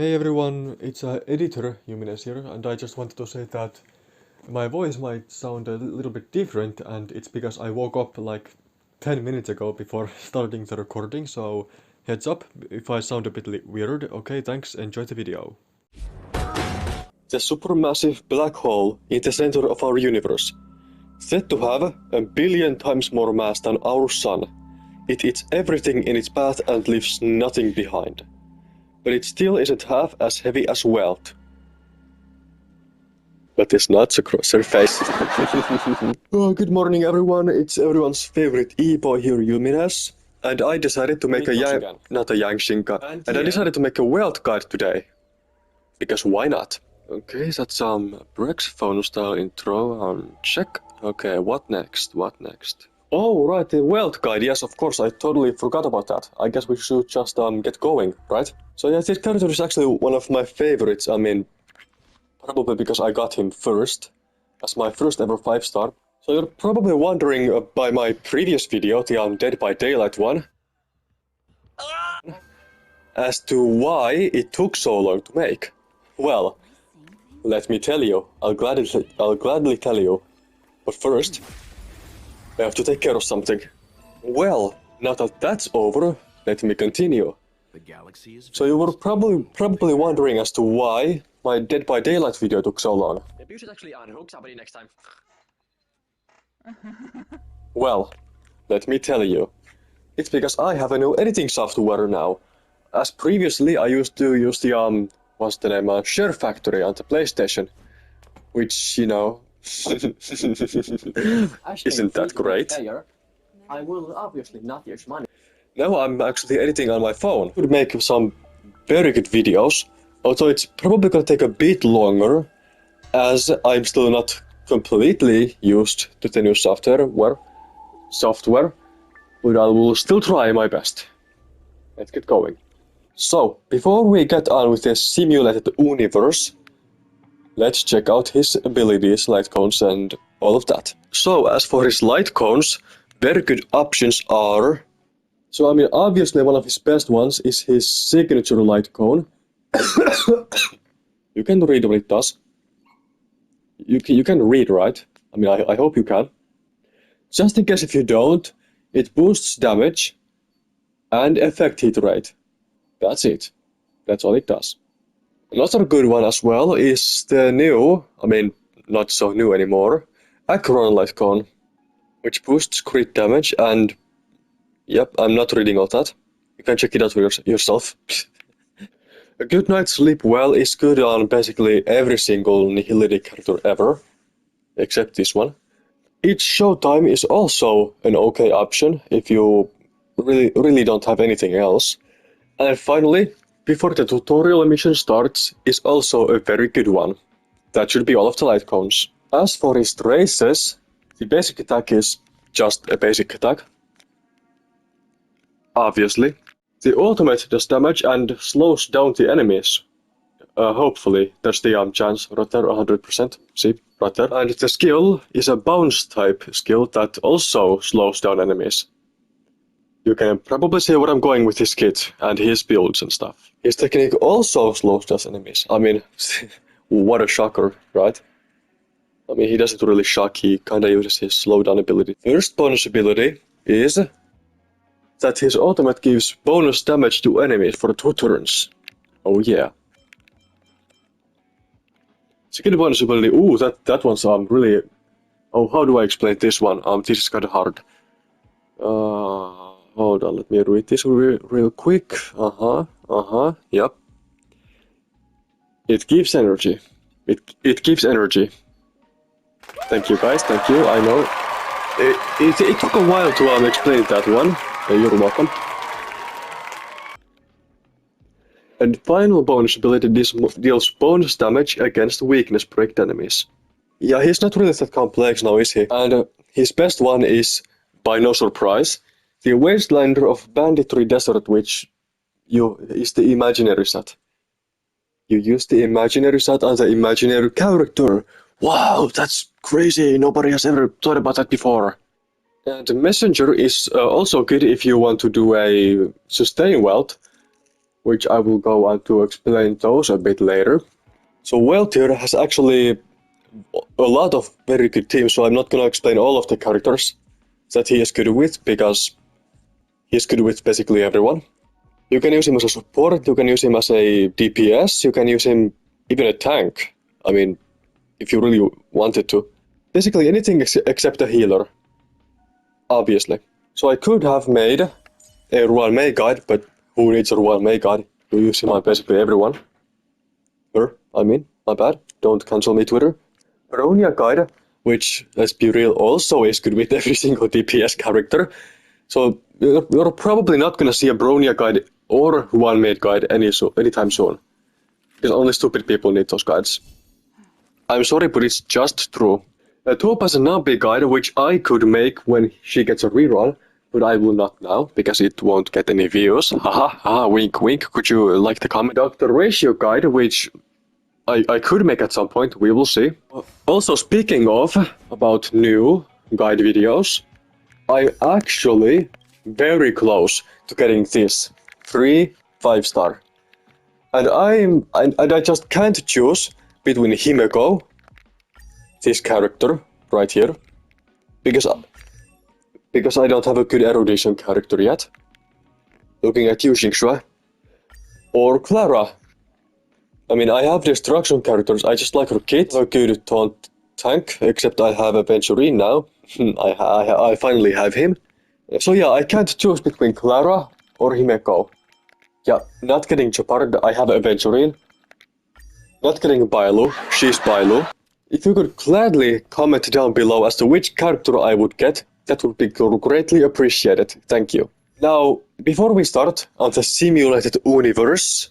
Hey everyone, it's editor Humines here, and I just wanted to say that my voice might sound a little bit different, and it's because I woke up like 10 minutes ago before starting the recording, so heads up if I sound a bit weird. Okay, thanks, enjoy the video. The supermassive black hole in the center of our universe, said to have a billion times more mass than our sun. It eats everything in its path and leaves nothing behind. But it still isn't half as heavy as WELT. But it's not across her face. Oh, good morning everyone, it's everyone's favorite e-boy here, Yuminas. And I decided to make not a Yangshinka. And I decided to make a WELT guide today. Because why not? Okay, that's phone style intro, check. Okay, what next? Oh, right, the WELT guide, yes, of course, I totally forgot about that. I guess we should just get going, right? So yeah, this character is actually one of my favorites, probably because I got him first, as my first ever 5-star. So you're probably wondering by my previous video, the Dead by Daylight one, as to why it took so long to make. Well, let me tell you, I'll gladly tell you. But first, I have to take care of something. Well, now that that's over, let me continue. So you were probably wondering as to why my Dead by Daylight video took so long. Maybe you should actually unhook somebody next time. Well, let me tell you. It's because I have a new editing software now. As previously I used to use the what's the name, Share Factory on the PlayStation. Which, you know, isn't that great? I will obviously not use money. Now I'm actually editing on my phone. I could make some very good videos, although it's probably gonna take a bit longer, as I'm still not completely used to the new software, but I will still try my best. Let's get going. So, before we get on with this simulated universe, let's check out his abilities, light cones, and all of that. So, as for his light cones, very good options are... So, obviously one of his best ones is his signature light cone. You can read what it does. You can read, right? I hope you can. Just in case if you don't, it boosts damage and effect hit rate. That's it. That's all it does. Another good one as well is the new, not so new anymore, Acheron light cone, which boosts crit damage and... Yep, I'm not reading all that. You can check it out for yourself. A good night's sleep well is good on basically every single Nihilitic character ever, except this one. Each showtime is also an okay option if you really don't have anything else. And finally, before the tutorial mission starts is also a very good one. That should be all of the light cones. As for his traces, the basic attack is just a basic attack. Obviously. The ultimate does damage and slows down the enemies. Hopefully, there's the chance right there, 100%. See, right there. And the skill is a bounce type skill that also slows down enemies. You can probably see where I'm going with his kit and his builds and stuff. His technique also slows down enemies. What a shocker, right? He doesn't really shock, he kinda uses his slowdown ability. First bonus ability is that his ultimate gives bonus damage to enemies for 2 turns. Oh yeah. Second bonus ability, ooh, that one's really... Oh, how do I explain this one? This is kinda hard. Hold on, let me read this real quick. Yep. It gives energy. It gives energy. Thank you guys, thank you, I know. It took a while to explain that one. You're welcome. And final bonus ability, this deals bonus damage against weakness break enemies. Yeah, he's not really that complex now, is he? And his best one is, by no surprise, the Wastelander of Banditry Desert, which is the imaginary set. You use the imaginary set on the imaginary character. Wow, that's crazy, nobody has ever thought about that before. And Messenger is also good if you want to do a sustain welt, which I will go on to explain those a bit later. So WELT here has actually a lot of very good teams, so I'm not gonna explain all of the characters that he is good with, because he's good with basically everyone. You can use him as a support, you can use him as a DPS, you can use him even a tank. I mean, if you really wanted to. Basically anything except a healer. Obviously. So I could have made a Royal May guide, but who needs a Royal May guide? You use him on basically everyone. I mean, my bad. Don't cancel me, Twitter. Bronya guide, which, let's be real, also is good with every single DPS character. So you're probably not gonna see a Bronya guide or one made guide anytime soon. Because only stupid people need those guides. I'm sorry, but it's just true. Taupe has a Nabi guide, which I could make when she gets a rerun, but I will not now, because it won't get any views. Haha, haha, wink wink, could you like the comment? Dr. Ratio guide, which I could make at some point, we will see. Also, speaking of about new guide videos, I'm actually very close to getting this 3 5-star. And I just can't choose between Himeko, this character right here, because I don't have a good erudition character yet. Looking at you, Xingxue. Or Clara. I mean, I have destruction characters, I just like her kit. A good taunt tank, except I have a Venturine now. I finally have him. So yeah, I can't choose between Clara or Himeko. Yeah, not getting Chopard, I have a Venturine. Not getting Bailu, she's Bailu. If you could gladly comment down below as to which character I would get, that would be greatly appreciated. Thank you. Now, before we start on the simulated universe,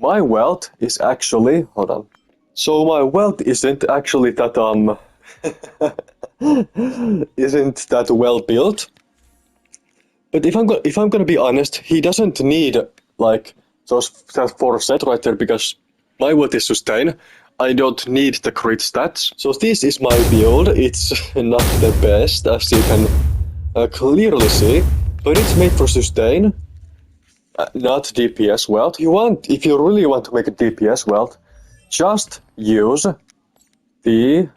my wealth is actually... hold on. So my wealth isn't actually that, isn't that well built. But if I'm gonna be honest, he doesn't need, like, that 4 set right there, because my wealth is sustain. I don't need the crit stats. So this is my build. It's not the best, as you can clearly see, but it's made for sustain. Not DPS wealth. If you really want to make a DPS wealth, just use the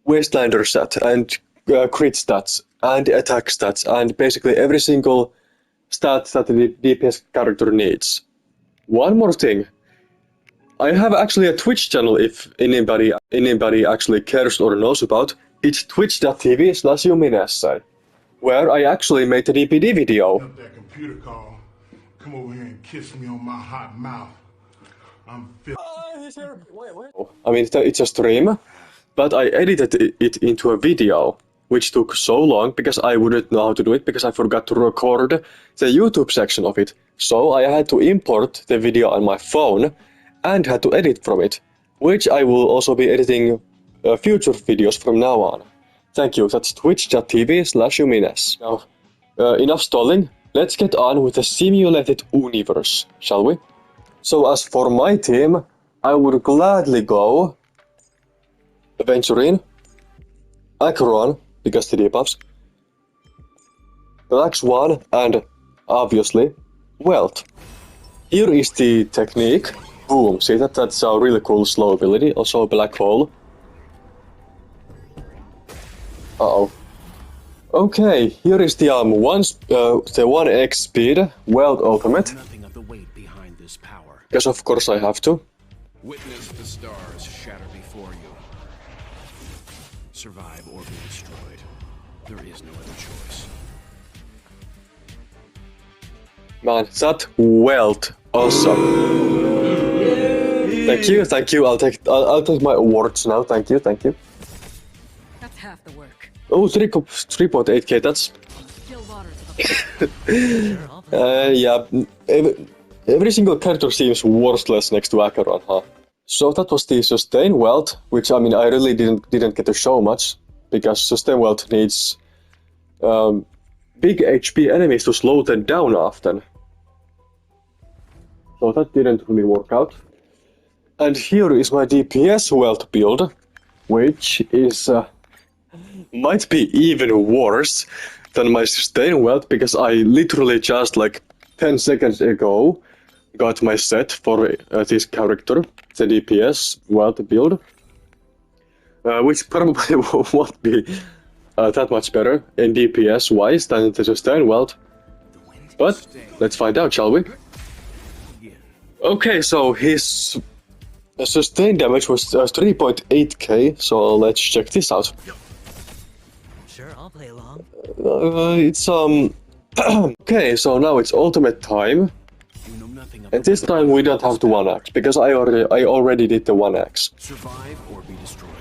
Wastelander set and crit stats and attack stats and basically every single stat that the DPS character needs. One more thing. I have actually a Twitch channel if anybody actually cares or knows about. It's twitch.tv/Juminessa, where I actually made a DPD video. That computer call. Come over here and kiss me on my hot mouth. He's here. Wait. I mean, it's a stream, but I edited it into a video, which took so long because I wouldn't know how to do it because I forgot to record the YouTube section of it. So I had to import the video on my phone and had to edit from it, which I will also be editing future videos from now on. Thank you, that's twitch.tv/Jumines. Now, enough stalling, let's get on with the simulated universe, shall we? So as for my team, I would gladly go Venturine, Acheron, because the debuffs, Black Swan, and obviously, WELT. Here is the technique. Boom, see that's a really cool slow ability, also a black hole. Uh-oh. Okay, here is the the 1x speed WELT ultimate. Nothing of the weight behind this power. Because of course I have to. Witness the stars shatter before you. Survive or be destroyed. There is no other choice. Man, that WELT awesome. Thank you. I'll take my awards now. Thank you. That's half the work. Oh, 3.8k. That's Still water to the yeah. Every single character seems worthless next to Acheron, huh? So that was the sustain wealth, which I mean I really didn't get to show much because sustain wealth needs big HP enemies to slow them down often. So that didn't really work out. And here is my DPS wealth build, which is might be even worse than my sustain wealth because I literally just like 10 seconds ago got my set for this character, the DPS WELT build, which probably won't be that much better in DPS wise than the sustain WELT. But let's find out, shall we? Okay, so his sustain damage was 3.8k, so let's check this out. Sure, I'll play along. It's okay, so now it's ultimate time, You know nothing of and this time we don't have the 1x because I already did the 1x. survive or be destroyed.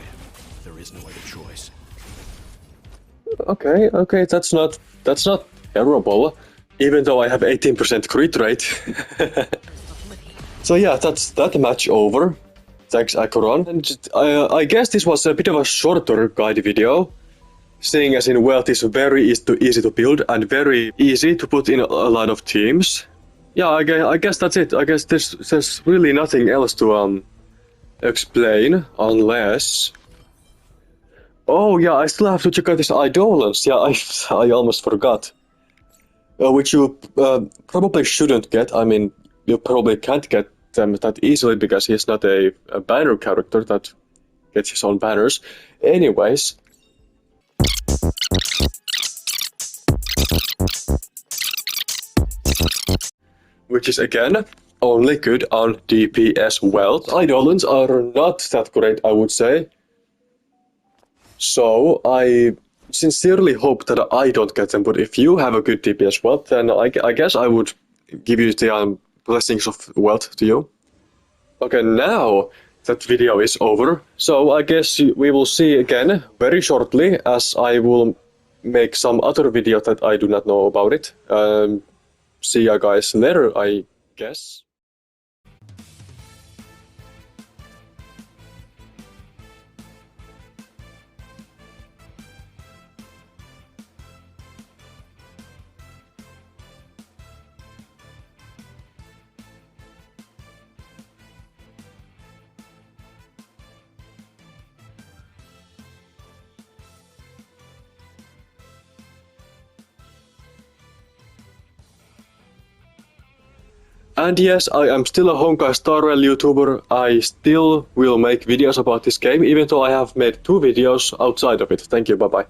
There is no other choice. Okay, that's not terrible, even though I have 18% crit rate. So yeah, that's that match over. Thanks, Akoron. And I guess this was a bit of a shorter guide video, seeing as in WELT is very easy to build and very easy to put in a lot of teams. Yeah, I guess that's it. I guess there's really nothing else to explain unless. Oh yeah, I still have to check out this Eidolons. Yeah, I almost forgot. Which you probably shouldn't get. I mean, you probably can't get them that easily because he's not a banner character that gets his own banners. Anyways. Which is again only good on DPS WELT. Eidolons are not that great, I would say. So I sincerely hope that I don't get them, but if you have a good DPS WELT, then I guess I would give you the blessings of WELT to you. Okay, now that video is over, so I guess we will see again very shortly, as I will make some other video that I do not know about it. See ya guys later, I guess. And yes, I am still a Honkai Star Rail YouTuber. I still will make videos about this game, even though I have made 2 videos outside of it. Thank you, bye bye.